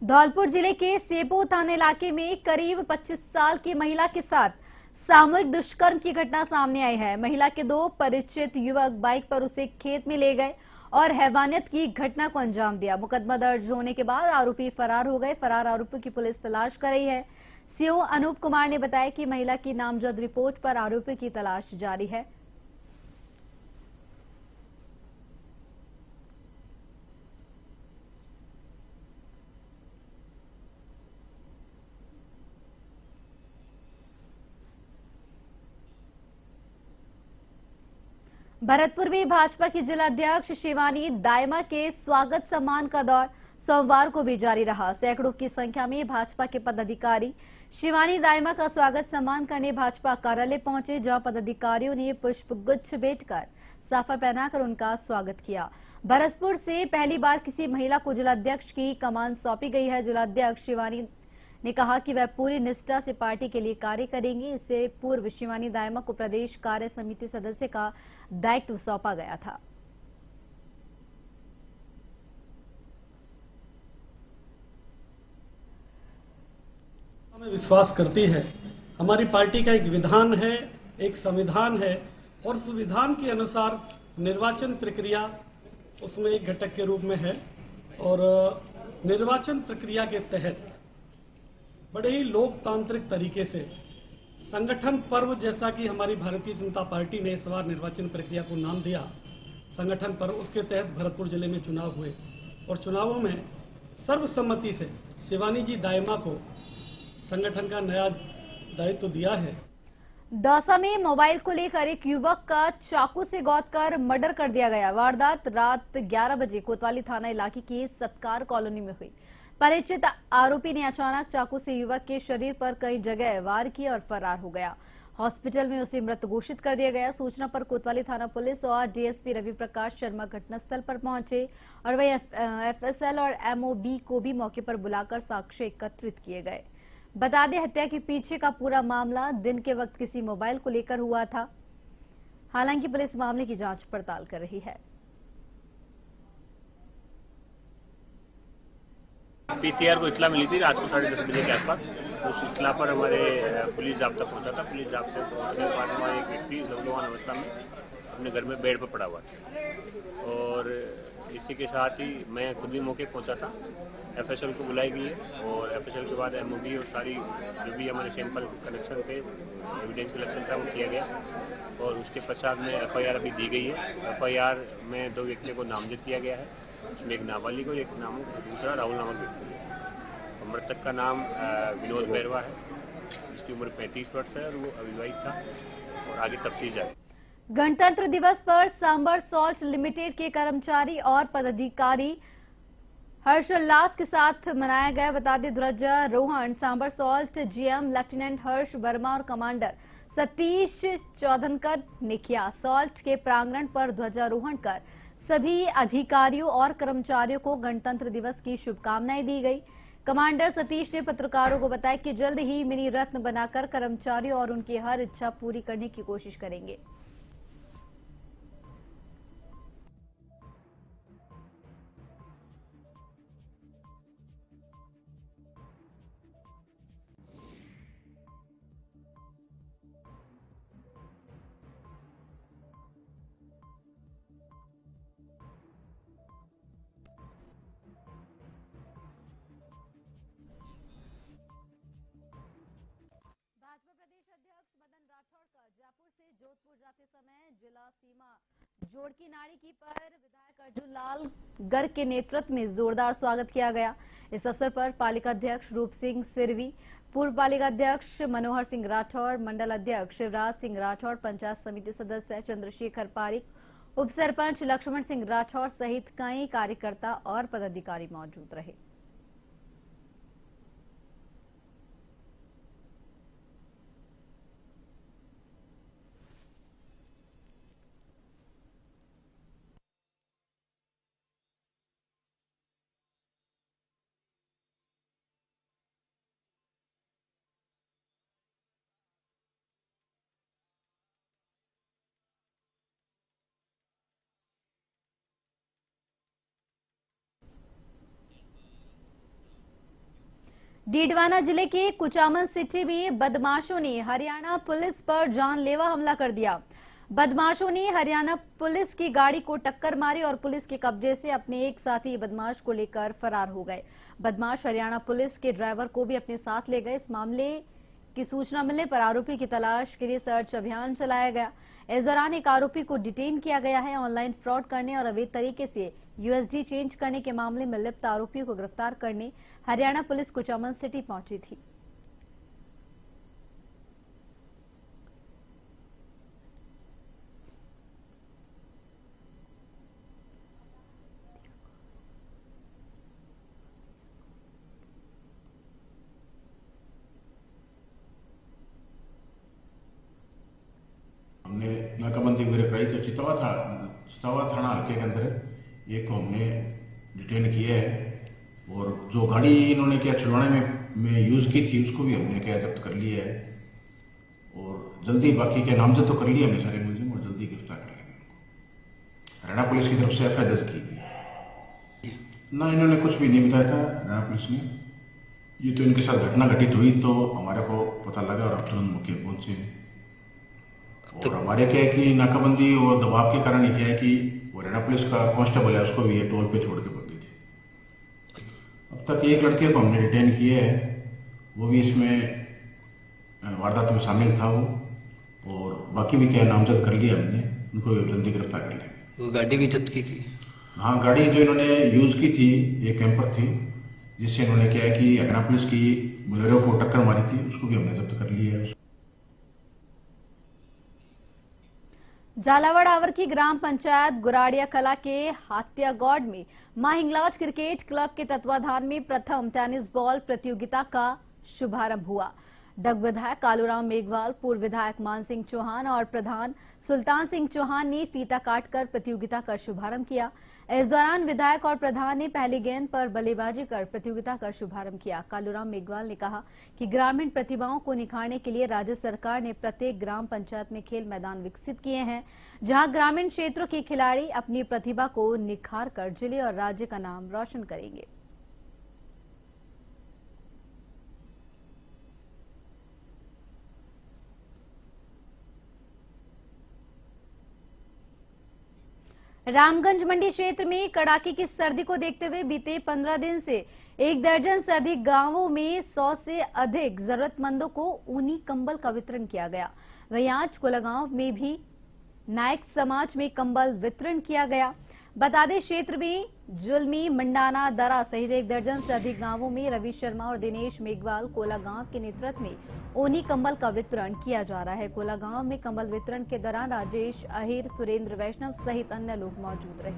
धौलपुर जिले के सेपो थाना इलाके में करीब 25 साल की महिला के साथ सामूहिक दुष्कर्म की घटना सामने आई है। महिला के दो परिचित युवक बाइक पर उसे खेत में ले गए और हैवानियत की घटना को अंजाम दिया। मुकदमा दर्ज होने के बाद आरोपी फरार हो गए। फरार आरोपी की पुलिस तलाश कर रही है। सीओ अनूप कुमार ने बताया कि महिला की नामजद रिपोर्ट पर आरोपी की तलाश जारी है। भरतपुर में भाजपा की जिला अध्यक्ष शिवानी दायमा के स्वागत सम्मान का दौर सोमवार को भी जारी रहा। सैकड़ों की संख्या में भाजपा के पदाधिकारी शिवानी दायमा का स्वागत सम्मान करने भाजपा कार्यालय पहुंचे, जहां पदाधिकारियों ने पुष्प गुच्छ भेंट कर साफा पहनाकर उनका स्वागत किया। भरतपुर से पहली बार किसी महिला को जिलाध्यक्ष की कमान सौंपी गई है। जिलाध्यक्ष शिवानी ने कहा कि वह पूरी निष्ठा से पार्टी के लिए कार्य करेंगे। इससे पूर्व शिवानी दायमा को प्रदेश कार्य समिति सदस्य का दायित्व सौंपा गया था। हमें विश्वास करती है। हमारी पार्टी का एक विधान है, एक संविधान है और उस विधान के अनुसार निर्वाचन प्रक्रिया उसमें एक घटक के रूप में है और निर्वाचन प्रक्रिया के तहत बड़े ही लोकतांत्रिक तरीके से संगठन पर्व, जैसा कि हमारी भारतीय जनता पार्टी ने इस बार निर्वाचन प्रक्रिया को नाम दिया संगठन पर्व, उसके तहत भरतपुर जिले में चुनाव हुए और चुनावों में सर्वसम्मति से शिवानी जी दायमा को संगठन का नया दायित्व दिया है। दौसा में मोबाइल को लेकर एक युवक का चाकू से गोदकर मर्डर कर दिया गया। वारदात रात 11 बजे कोतवाली थाना इलाके की सत्कार कॉलोनी में हुई। परिचित आरोपी ने अचानक चाकू से युवक के शरीर पर कई जगह वार किया और फरार हो गया। हॉस्पिटल में उसे मृत घोषित कर दिया गया। सूचना पर कोतवाली थाना पुलिस और डीएसपी रवि प्रकाश शर्मा घटनास्थल पर पहुंचे और वही एफएसएल और एमओबी को भी मौके पर बुलाकर साक्ष्य एकत्रित किए गए। बता दें, हत्या के पीछे का पूरा मामला दिन के वक्त किसी मोबाइल को लेकर हुआ था। हालांकि पुलिस मामले की जांच पड़ताल कर रही है। पीसीआर को इतला मिली थी रात को 10:30 बजे के आसपास। उस इतला पर हमारे पुलिस जाब्ता पहुंचा था। पुलिस जाब्ते पहुंचने के बाद हमारे एक व्यक्ति नौजवान अवस्था में अपने घर में बेड पर पड़ा हुआ था और इसी के साथ ही मैं खुद ही मौके पहुंचा था। एफएसएल को बुलाई गई है और एफएसएल के बाद एमओबी और सारी जो भी हमारे सैंपल कलेक्शन थे, एविडेंस कलेक्शन था, वो किया गया और उसके पश्चात में एफआईआर अभी दी गई है। एफआईआर में 2 व्यक्तियों को नामजद किया गया है। उसमें एक नाबालिग और एक दूसरा राहुल नामक व्यक्ति है। मृतक का नाम विनोद बैरवा है, जिसकी उम्र 35 वर्ष है और वो अविवाहित था और आगे तफ्तीश जारी। गणतंत्र दिवस पर सांबर सॉल्ट लिमिटेड के कर्मचारी और पदाधिकारी हर्षोल्लास के साथ मनाया गया। बता दें, ध्वजारोहण सांबर सॉल्ट जीएम लेफ्टिनेंट हर्ष वर्मा और कमांडर सतीश चौधनकर ने किया। सॉल्ट के प्रांगण पर ध्वजारोहण कर सभी अधिकारियों और कर्मचारियों को गणतंत्र दिवस की शुभकामनाएं दी गई। कमांडर सतीश ने पत्रकारों को बताया कि जल्द ही मिनी रत्न बनाकर कर्मचारियों और उनकी हर इच्छा पूरी करने की कोशिश करेंगे। भाजपा प्रदेश अध्यक्ष मदन राठौड़ का जयपुर से जोधपुर जाते समय जिला सीमा जोड़की नाड़ी की पर विधायक अर्जुन लाल गर्ग के नेतृत्व में जोरदार स्वागत किया गया। इस अवसर पर पालिका अध्यक्ष रूप सिंह सिरवी, पूर्व पालिका अध्यक्ष मनोहर सिंह राठौड़, मंडल अध्यक्ष शिवराज सिंह राठौड़, पंचायत समिति सदस्य चंद्रशेखर पारिक, उप सरपंच लक्ष्मण सिंह राठौड़ सहित कई कार्यकर्ता और पदाधिकारी मौजूद रहे। डीडवाना जिले के कुचामन सिटी में बदमाशों ने हरियाणा पुलिस पर जानलेवा हमला कर दिया। बदमाशों ने हरियाणा पुलिस की गाड़ी को टक्कर मारी और पुलिस के कब्जे से अपने एक साथी बदमाश को लेकर फरार हो गए। बदमाश हरियाणा पुलिस के ड्राइवर को भी अपने साथ ले गए। इस मामले की सूचना मिलने पर आरोपी की तलाश के लिए सर्च अभियान चलाया गया। इस दौरान एक आरोपी को डिटेन किया गया है। ऑनलाइन फ्रॉड करने और अवैध तरीके से यूएसडी चेंज करने के मामले में लिप्त आरोपियों को गिरफ्तार करने हरियाणा पुलिस कुचामन सिटी पहुंची थी। हमने नाकाबंदी गिरफ्तारी तो चितवा थाना हल्के के अंदर एक को हमने डिटेन किया है और जो गाड़ी इन्होंने क्या छुड़वाने में यूज़ की थी उसको भी हमने क्या जब्त कर लिया है और जल्दी बाकी के नामजद तो कर लिए हमने सारे मुलजिम और जल्दी गिरफ्तार कर लेंगे। हरियाणा पुलिस की तरफ से एफ दर्ज की गई ना, इन्होंने कुछ भी नहीं बताया था हरियाणा पुलिस ने। ये तो इनके साथ घटना घटित हुई तो हमारे को पता लगा और हम तुरंत मौके पर पहुंचे। और हमारे क्या है कि नाकाबंदी और दबाव के कारण ये क्या है कि हरियाणा पुलिस का कांस्टेबल है उसको भी ये टोल पे छोड़ के भाग गई थी। अब तक एक लड़के को हमने डिटेन किया है, वो भी इसमें वारदात में शामिल था वो, और बाकी भी क्या नामजद कर लिया हमने, उनको भी जल्दी गिरफ्तार कर लेंगे। वो गाड़ी भी जब्त की थी? हाँ, गाड़ी जो इन्होंने यूज़ की थी ये कैंपर थी, जिससे इन्होंने क्या है कि हरियाणा पुलिस की बोलेरो को टक्कर मारी थी, उसको भी हमने जब्त कर लिया है। झालावाड़ आवर की ग्राम पंचायत गुराड़िया कला के हाथियागौड़ में मां हिंगलाज क्रिकेट क्लब के तत्वाधान में प्रथम टेनिस बॉल प्रतियोगिता का शुभारंभ हुआ। डग विधायक कालूराम मेघवाल, पूर्व विधायक मान सिंह चौहान और प्रधान सुल्तान सिंह चौहान ने फीता काटकर प्रतियोगिता का शुभारंभ किया। इस दौरान विधायक और प्रधान ने पहली गेंद पर बल्लेबाजी कर प्रतियोगिता का शुभारंभ किया। कालूराम मेघवाल ने कहा कि ग्रामीण प्रतिभाओं को निखारने के लिए राज्य सरकार ने प्रत्येक ग्राम पंचायत में खेल मैदान विकसित किए हैं, जहां ग्रामीण क्षेत्रों के खिलाड़ी अपनी प्रतिभा को निखार कर जिले और राज्य का नाम रोशन करेंगे। रामगंज मंडी क्षेत्र में कड़ाके की सर्दी को देखते हुए बीते 15 दिन से 1 दर्जन से अधिक गांवों में 100 से अधिक जरूरतमंदों को ऊनी कंबल का वितरण किया गया। वहीं आज कोलागांव में भी नायक समाज में कंबल वितरण किया गया। बता दें, क्षेत्र में जुलमी, मंडाना, दरा सहित 1 दर्जन से अधिक गांवों में रवि शर्मा और दिनेश मेघवाल कोलागांव के नेतृत्व में ऊनी कंबल का वितरण किया जा रहा है। कोलागांव में कंबल वितरण के दौरान राजेश अहिर, सुरेंद्र वैष्णव सहित अन्य लोग मौजूद रहे।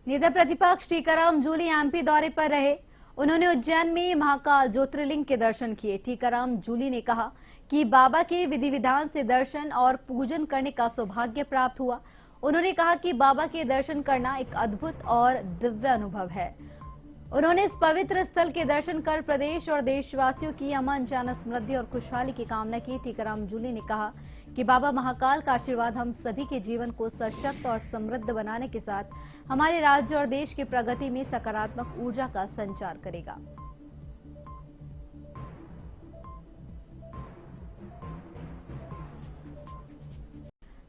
नेता प्रतिपक्ष टीकाराम जूली एमपी दौरे पर रहे। उन्होंने उज्जैन में महाकाल ज्योतिर्लिंग के दर्शन किए। टीकाराम जूली ने कहा कि बाबा के विधि विधान से दर्शन और पूजन करने का सौभाग्य प्राप्त हुआ। उन्होंने कहा कि बाबा के दर्शन करना एक अद्भुत और दिव्य अनुभव है। उन्होंने इस पवित्र स्थल के दर्शन कर प्रदेश और देशवासियों की अमन, जन, समृद्धि और खुशहाली की कामना की। टीकाराम जूली ने कहा कि बाबा महाकाल का आशीर्वाद हम सभी के जीवन को सशक्त और समृद्ध बनाने के साथ हमारे राज्य और देश की प्रगति में सकारात्मक ऊर्जा का संचार करेगा।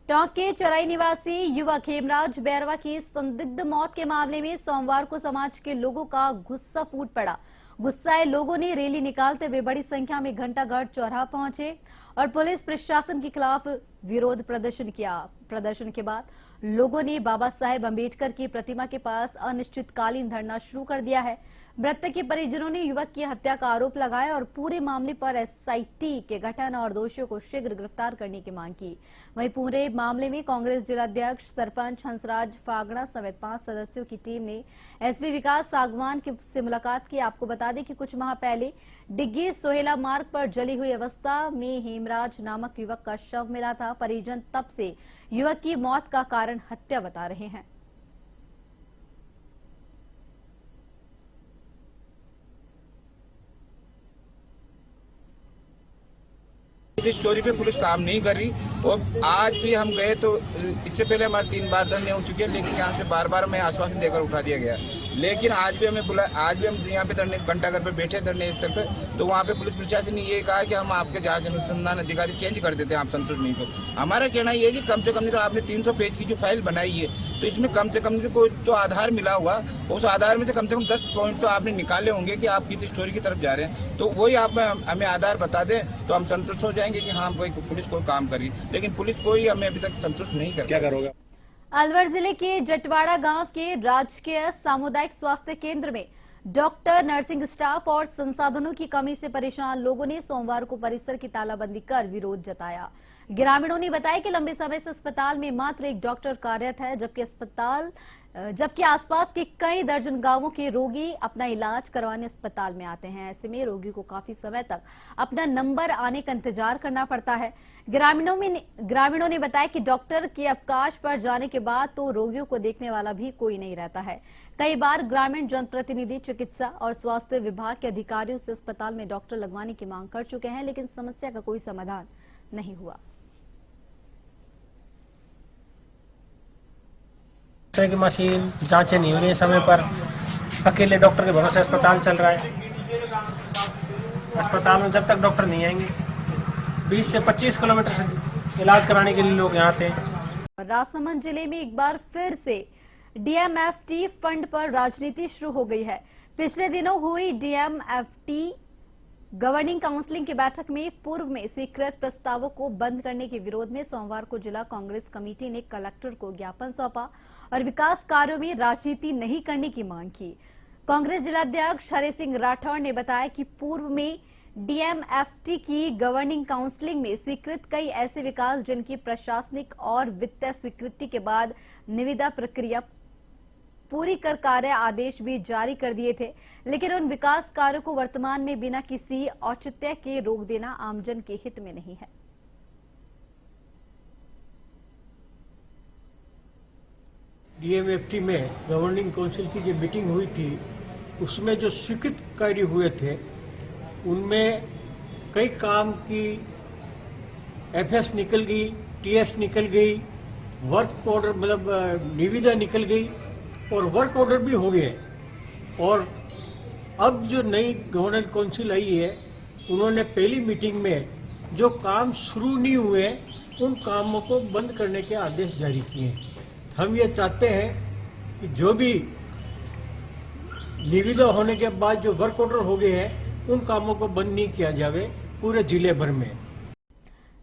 टोंक के चौराई निवासी युवक हेमराज बैरवा की संदिग्ध मौत के मामले में सोमवार को समाज के लोगों का गुस्सा फूट पड़ा। गुस्साए लोगों ने रैली निकालते हुए बड़ी संख्या में घंटाघर चौराहा पहुंचे और पुलिस प्रशासन के खिलाफ विरोध प्रदर्शन किया। प्रदर्शन के बाद लोगों ने बाबा साहेब अम्बेडकर की प्रतिमा के पास अनिश्चितकालीन धरना शुरू कर दिया है। मृतक के परिजनों ने युवक की हत्या का आरोप लगाया और पूरे मामले पर एसआईटी के गठन और दोषियों को शीघ्र गिरफ्तार करने की मांग की। वहीं पूरे मामले में कांग्रेस जिलाध्यक्ष सरपंच हंसराज फागड़ा समेत 5 सदस्यों की टीम ने एसपी विकास सागवान से मुलाकात की। आपको बता दें कि कुछ माह पहले डिग्गी सोहेला मार्ग पर जली हुई अवस्था में हेमराज नामक युवक का शव मिला था। परिजन तब से युवक की मौत का कारण हत्या बता रहे हैं। इस स्टोरी पे पुलिस काम नहीं कर रही। और आज भी हम गए तो इससे पहले हमारे 3 बार धरने हो चुके हैं, लेकिन यहाँ से बार बार हमें आश्वासन देकर उठा दिया गया। लेकिन आज भी हमने आज भी हम यहाँ पे धरने घंटाघर पे बैठे धरने स्थल पे, तो वहाँ पे पुलिस प्रशासन ने ये कहा कि हम आपके जांच अनुसंधान अधिकारी चेंज कर देते हैं, आप संतुष्ट नहीं तो। हमारा कहना ये है कि कम से कम नहीं तो आपने 300 पेज की जो फाइल बनाई है, तो इसमें कम से कम से कोई तो आधार मिला हुआ, उस आधार में से कम 10 पॉइंट तो आपने निकाले होंगे कि आप किस स्टोरी की तरफ जा रहे हैं। तो वही आप हमें आधार बता दें तो हम संतुष्ट हो जाएंगे कि हाँ कोई पुलिस कोई काम करी। लेकिन पुलिस कोई हमें अभी तक संतुष्ट नहीं कर। क्या करोगे? अलवर जिले के जटवाड़ा गांव के राजकीय सामुदायिक स्वास्थ्य केंद्र में डॉक्टर, नर्सिंग स्टाफ और संसाधनों की कमी से परेशान लोगों ने सोमवार को परिसर की तालाबंदी कर विरोध जताया। ग्रामीणों ने बताया कि लंबे समय से अस्पताल में मात्र एक डॉक्टर कार्यरत है, जबकि आसपास के कई दर्जन गांवों के रोगी अपना इलाज करवाने अस्पताल में आते हैं। ऐसे में रोगी को काफी समय तक अपना नंबर आने का इंतजार करना पड़ता है। ग्रामीणों ने बताया कि डॉक्टर के अवकाश पर जाने के बाद तो रोगियों को देखने वाला भी कोई नहीं रहता है। कई बार ग्रामीण जनप्रतिनिधि, चिकित्सा और स्वास्थ्य विभाग के अधिकारियों से अस्पताल में डॉक्टर लगवाने की मांग कर चुके हैं, लेकिन समस्या का कोई समाधान नहीं हुआ। की मशीन जांचें नहीं हो रही है समय पर, अकेले डॉक्टर के भरोसे अस्पताल चल रहा है। अस्पताल में जब तक डॉक्टर नहीं आएंगे 20 से 25 किलोमीटर से इलाज कराने के लिए लोग यहाँ आते हैं। राजसमंद जिले में एक बार फिर से डीएमएफटी फंड पर राजनीति शुरू हो गई है। पिछले दिनों हुई डीएमएफटी गवर्निंग काउंसिलिंग की बैठक में पूर्व में स्वीकृत प्रस्तावों को बंद करने के विरोध में सोमवार को जिला कांग्रेस कमेटी ने कलेक्टर को ज्ञापन सौंपा और विकास कार्यों में राजनीति नहीं करने की मांग की। कांग्रेस जिलाध्यक्ष हरि सिंह राठौर ने बताया कि पूर्व में डीएमएफटी की गवर्निंग काउंसिलिंग में स्वीकृत कई ऐसे विकास जिनकी प्रशासनिक और वित्तीय स्वीकृति के बाद निविदा प्रक्रिया पूरी कर कार्य आदेश भी जारी कर दिए थे, लेकिन उन विकास कार्यों को वर्तमान में बिना किसी औचित्य के रोक देना आमजन के हित में नहीं है। डीएमएफटी में गवर्निंग काउंसिल की जो मीटिंग हुई थी उसमें जो स्वीकृत कार्य हुए थे उनमें कई काम की एफएस निकल गई, टीएस निकल गई, वर्क ऑर्डर मतलब निविदा निकल गई और वर्क ऑर्डर भी हो गए। और अब जो नई गवर्निंग काउंसिल आई है उन्होंने पहली मीटिंग में जो काम शुरू नहीं हुए उन कामों को बंद करने के आदेश जारी किए। हम ये चाहते हैं कि जो भी निविदा होने के बाद जो वर्क ऑर्डर हो गए हैं उन कामों को बंद नहीं किया जावे पूरे जिले भर में।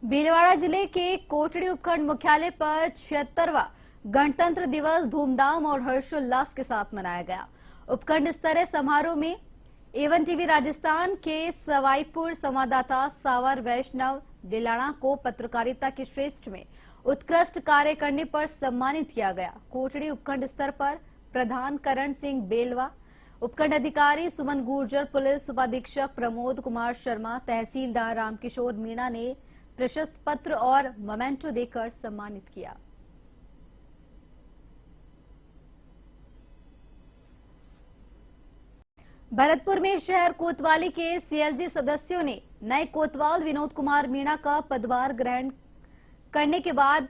भीलवाड़ा जिले के कोटड़ी उपखंड मुख्यालय पर 76वां गणतंत्र दिवस धूमधाम और हर्षोल्लास के साथ मनाया गया। उपखंड स्तरीय समारोह में एवन टीवी राजस्थान के सवाईपुर संवाददाता सावर वैष्णव दिलाना को पत्रकारिता के श्रेष्ठ में उत्कृष्ट कार्य करने पर सम्मानित किया गया। कोटड़ी उपखंड स्तर पर प्रधान करण सिंह बेलवा, उपखंड अधिकारी सुमन गुर्जर, पुलिस उपाधीक्षक प्रमोद कुमार शर्मा, तहसीलदार रामकिशोर मीणा ने प्रशस्ति पत्र और मोमेंटो देकर सम्मानित किया। भरतपुर में शहर कोतवाली के सीएलजी सदस्यों ने नए कोतवाल विनोद कुमार मीणा का पदभार ग्रहण करने के बाद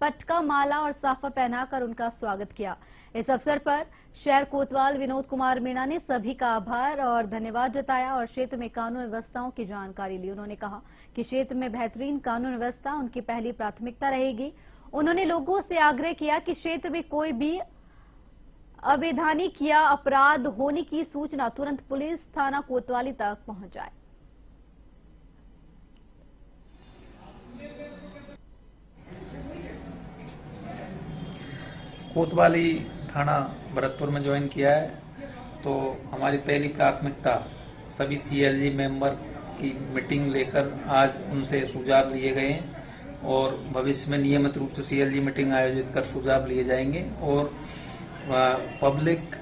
पटका, माला और साफा पहनाकर उनका स्वागत किया। इस अवसर पर शहर कोतवाल विनोद कुमार मीणा ने सभी का आभार और धन्यवाद जताया और क्षेत्र में कानून व्यवस्थाओं की जानकारी ली। उन्होंने कहा कि क्षेत्र में बेहतरीन कानून व्यवस्था उनकी पहली प्राथमिकता रहेगी। उन्होंने लोगों से आग्रह किया कि क्षेत्र में कोई भी अवैधानिक या अपराध होने की सूचना तुरंत पुलिस थाना कोतवाली तक पहुंच जाए। कोतवाली थाना भरतपुर में ज्वाइन किया है तो हमारी पहली प्राथमिकता सभी सीएलजी मेंबर की मीटिंग लेकर आज उनसे सुझाव लिए गए हैं और भविष्य में नियमित रूप से सीएलजी मीटिंग आयोजित कर सुझाव लिए जाएंगे और पब्लिक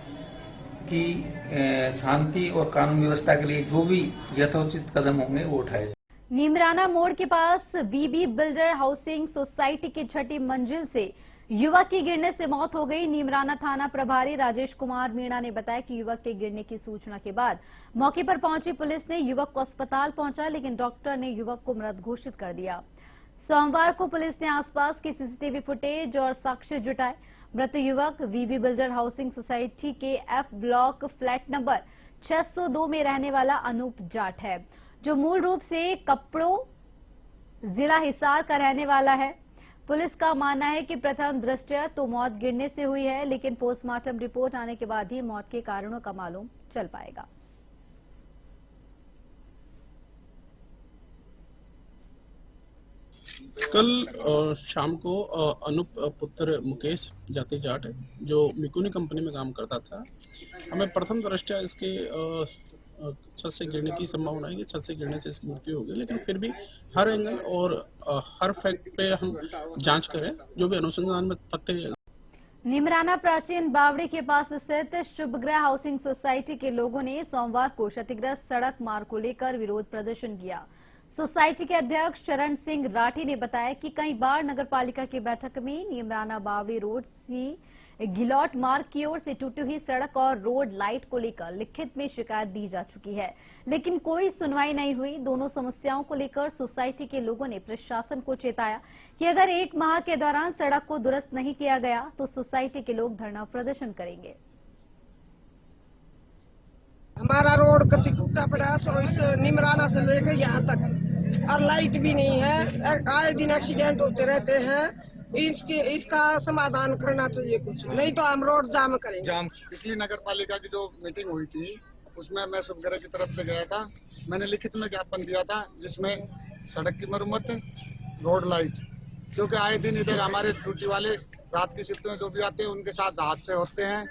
की शांति और कानून व्यवस्था के लिए जो भी यथोचित कदम होंगे वो उठाए जाएंगे। नीमराना मोड़ के पास बीबी बिल्डर हाउसिंग सोसाइटी की छठी मंजिल से युवक की गिरने से मौत हो गई। नीमराना थाना प्रभारी राजेश कुमार मीणा ने बताया कि युवक के गिरने की सूचना के बाद मौके पर पहुंची पुलिस ने युवक को अस्पताल पहुंचा, लेकिन डॉक्टर ने युवक को मृत घोषित कर दिया। सोमवार को पुलिस ने आसपास की सीसीटीवी फुटेज और साक्ष्य जुटाए। मृत युवक वीबी बिल्डर हाउसिंग सोसाइटी के एफ ब्लॉक फ्लैट नंबर 602 में रहने वाला अनूप जाट है, जो मूल रूप से कपड़ों जिला हिसार का रहने वाला है। पुलिस का मानना है कि प्रथम दृष्टया तो मौत गिरने से हुई है, लेकिन पोस्टमार्टम रिपोर्ट आने के बाद ही मौत के कारणों का मालूम चल पाएगा। कल शाम को अनूप पुत्र मुकेश जाति जाट जो मिकुनी कंपनी में काम करता था, हमें प्रथम दृष्टया इसके छत से गिरने की संभावना है कि छत से गिरने से इसकी मृत्यु होगी, लेकिन फिर भी हर एंगल और हर फैक्ट पे हम जांच करें, जो भी अनुसंधान में तथ्य। नीमराना प्राचीन बावड़ी के पास स्थित शुभग्रह हाउसिंग सोसाइटी के लोगों ने सोमवार को क्षतिग्रस्त सड़क मार्ग को लेकर विरोध प्रदर्शन किया। सोसाइटी के अध्यक्ष चरण सिंह राठी ने बताया कि कई बार नगरपालिका की बैठक में नीमराना बावड़ी रोड सी गिलौट मार्ग की ओर से टूटी हुई सड़क और रोड लाइट को लेकर लिखित में शिकायत दी जा चुकी है, लेकिन कोई सुनवाई नहीं हुई। दोनों समस्याओं को लेकर सोसाइटी के लोगों ने प्रशासन को चेताया कि अगर 1 माह के दौरान सड़क को दुरुस्त नहीं किया गया तो सोसाइटी के लोग धरना प्रदर्शन करेंगे। हमारा रोड कति टूटा पड़ा है, तो इस निमराना से लेकर यहाँ तक, और लाइट भी नहीं है। आए दिन एक्सीडेंट होते रहते हैं। इसका समाधान करना चाहिए कुछ, नहीं तो हम रोड जाम करेंगे। पिछली नगर पालिका की जो मीटिंग हुई थी उसमें मैं शुभग्रह की तरफ से गया था। मैंने लिखित में ज्ञापन दिया था जिसमें सड़क की मरम्मत, रोड लाइट, क्योंकि आए दिन इधर हमारे ड्यूटी वाले रात की शिफ्ट में जो भी आते हैं उनके साथ हादसे होते हैं।